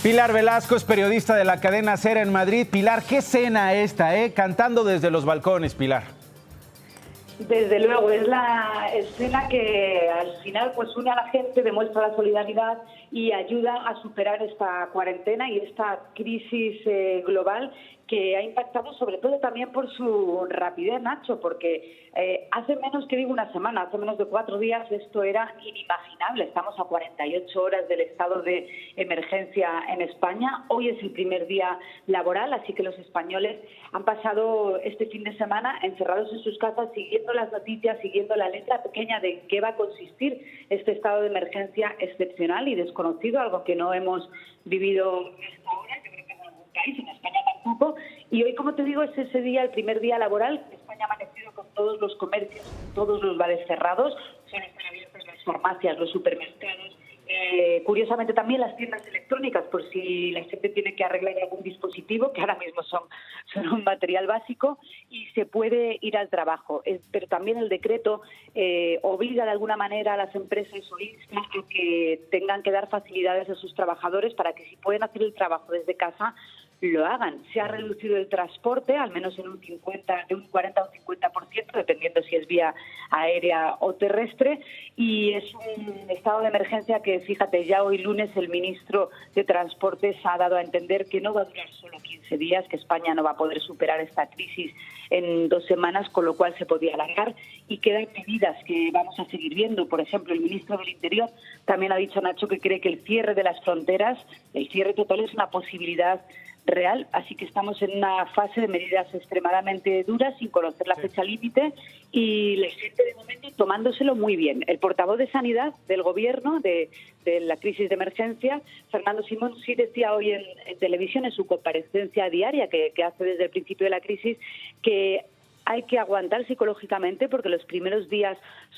Pilar Velasco es periodista de la cadena SER en Madrid. Pilar, qué cena esta, cantando desde los balcones, Pilar. Desde luego, es la escena que al final pues une a la gente, demuestra la solidaridad y ayuda a superar esta cuarentena y esta crisis global que ha impactado sobre todo también por su rapidez, Nacho, porque hace menos que digo una semana, hace menos de 4 días esto era inimaginable. Estamos a 48 horas del estado de emergencia en España. Hoy es el primer día laboral, así que los españoles han pasado este fin de semana encerrados en sus casas, siguiendo las noticias, siguiendo la letra pequeña de en qué va a consistir este estado de emergencia excepcional y desconocido, algo que no hemos vivido hasta ahora. Yo creo que en algún país, en España tampoco. Y hoy, como te digo, es ese día, el primer día laboral. España ha amanecido con todos los comercios, todos los bares cerrados. Solo están abiertas las farmacias, los supermercados. Curiosamente también las tiendas electrónicas, por si la gente tiene que arreglar algún dispositivo, que ahora mismo son un material básico, y se puede ir al trabajo. Pero también el decreto obliga de alguna manera a las empresas o insta a que tengan que dar facilidades a sus trabajadores para que si pueden hacer el trabajo desde casa, lo hagan. Se ha reducido el transporte, al menos en un 40 o un 50%, dependiendo si es vía aérea o terrestre, y es un estado de emergencia que, fíjate, ya hoy lunes el ministro de Transportes ha dado a entender que no va a durar solo 15 días, que España no va a poder superar esta crisis en 2 semanas, con lo cual se podía alargar, y quedan medidas que vamos a seguir viendo. Por ejemplo, el ministro del Interior también ha dicho, Nacho, que cree que el cierre de las fronteras, el cierre total, es una posibilidad real, así que estamos en una fase de medidas extremadamente duras, sin conocer la fecha límite, y la gente de momento tomándoselo muy bien. El portavoz de Sanidad del Gobierno de la crisis de emergencia, Fernando Simón, sí decía hoy en televisión, en su comparecencia diaria que hace desde el principio de la crisis, que hay que aguantar psicológicamente porque los primeros días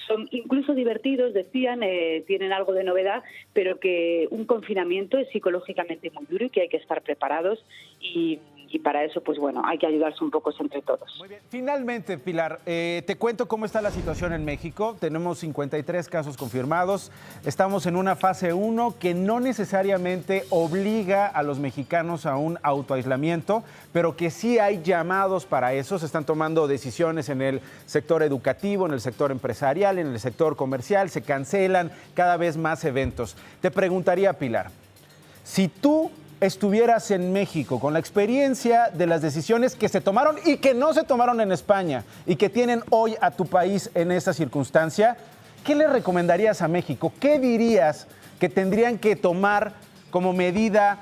son incluso divertidos, decían, tienen algo de novedad, pero que un confinamiento es psicológicamente muy duro y que hay que estar preparados y para eso, pues bueno, hay que ayudarse un poco entre todos. Muy bien. Finalmente, Pilar, te cuento cómo está la situación en México. Tenemos 53 casos confirmados. Estamos en una fase 1 que no necesariamente obliga a los mexicanos a un autoaislamiento, pero que sí hay llamados para eso. Se están tomando decisiones en el sector educativo, en el sector empresarial, en el sector comercial. Se cancelan cada vez más eventos. Te preguntaría, Pilar, si tú estuvieras en México con la experiencia de las decisiones que se tomaron y que no se tomaron en España y que tienen hoy a tu país en esta circunstancia, ¿qué le recomendarías a México? ¿Qué dirías que tendrían que tomar como medida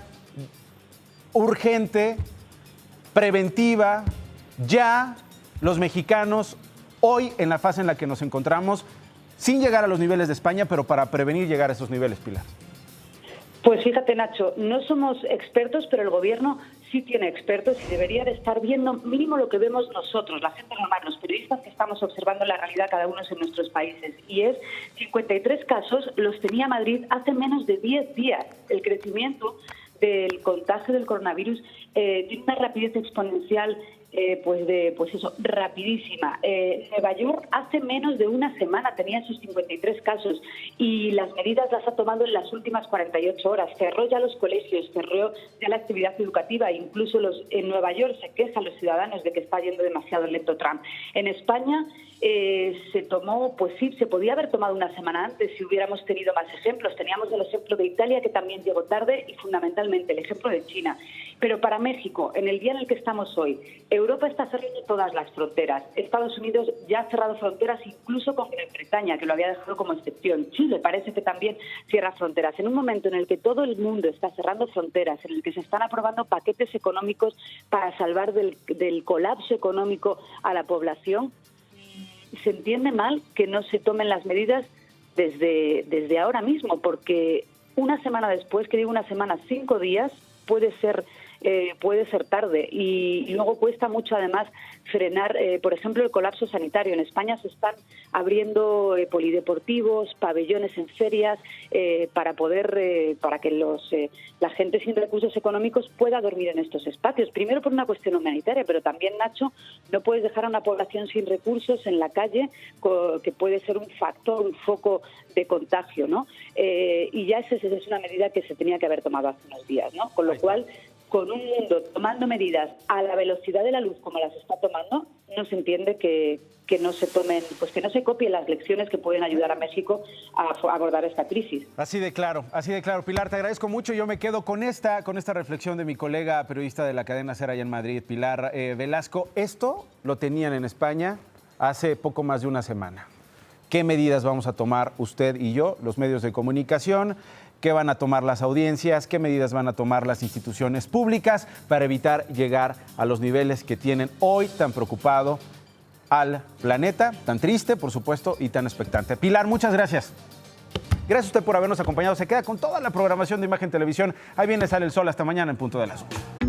urgente, preventiva, ya los mexicanos hoy en la fase en la que nos encontramos, sin llegar a los niveles de España, pero para prevenir llegar a esos niveles, Pilar? Pues fíjate, Nacho, no somos expertos, pero el Gobierno sí tiene expertos y debería de estar viendo mínimo lo que vemos nosotros, la gente normal, los periodistas que estamos observando la realidad cada uno en nuestros países. Y es 53 casos, los tenía Madrid hace menos de 10 días. El crecimiento del contagio del coronavirus tiene una rapidez exponencial rapidísima. Nueva York hace menos de una semana tenía sus 53 casos y las medidas las ha tomado en las últimas 48 horas. Cerró ya los colegios, cerró ya la actividad educativa, incluso en Nueva York se quejan los ciudadanos de que está yendo demasiado lento Trump. En España se tomó, pues sí, se podía haber tomado una semana antes si hubiéramos tenido más ejemplos. Teníamos el ejemplo de Italia, que también llegó tarde, y fundamentalmente el ejemplo de China. Pero para México, en el día en el que estamos hoy, Europa está cerrando todas las fronteras. Estados Unidos ya ha cerrado fronteras incluso con Gran Bretaña, que lo había dejado como excepción. Chile parece que también cierra fronteras. En un momento en el que todo el mundo está cerrando fronteras, en el que se están aprobando paquetes económicos para salvar del colapso económico a la población, se entiende mal que no se tomen las medidas desde ahora mismo, porque una semana después, que digo una semana, 5 días, puede ser puede ser tarde. Y luego cuesta mucho, además, frenar, por ejemplo, el colapso sanitario. En España se están abriendo polideportivos, pabellones en ferias, para que la gente sin recursos económicos pueda dormir en estos espacios. Primero por una cuestión humanitaria, pero también, Nacho, no puedes dejar a una población sin recursos en la calle, que puede ser un factor, un foco de contagio, ¿no? Y ya esa es una medida que se tenía que haber tomado hace unos días, ¿no? Con lo cual, con un mundo tomando medidas a la velocidad de la luz como las está tomando, no se entiende que no se tomen, pues que no se copien las lecciones que pueden ayudar a México a abordar esta crisis. Así de claro, así de claro. Pilar, te agradezco mucho. Yo me quedo con esta reflexión de mi colega periodista de la cadena SER allá en Madrid, Pilar Velasco. Esto lo tenían en España hace poco más de una semana. ¿Qué medidas vamos a tomar usted y yo, los medios de comunicación? ¿Qué van a tomar las audiencias? ¿Qué medidas van a tomar las instituciones públicas para evitar llegar a los niveles que tienen hoy tan preocupado al planeta, tan triste, por supuesto, y tan expectante? Pilar, muchas gracias. Gracias a usted por habernos acompañado. Se queda con toda la programación de Imagen Televisión. Ahí viene Sale el Sol. Hasta mañana en punto de las 8.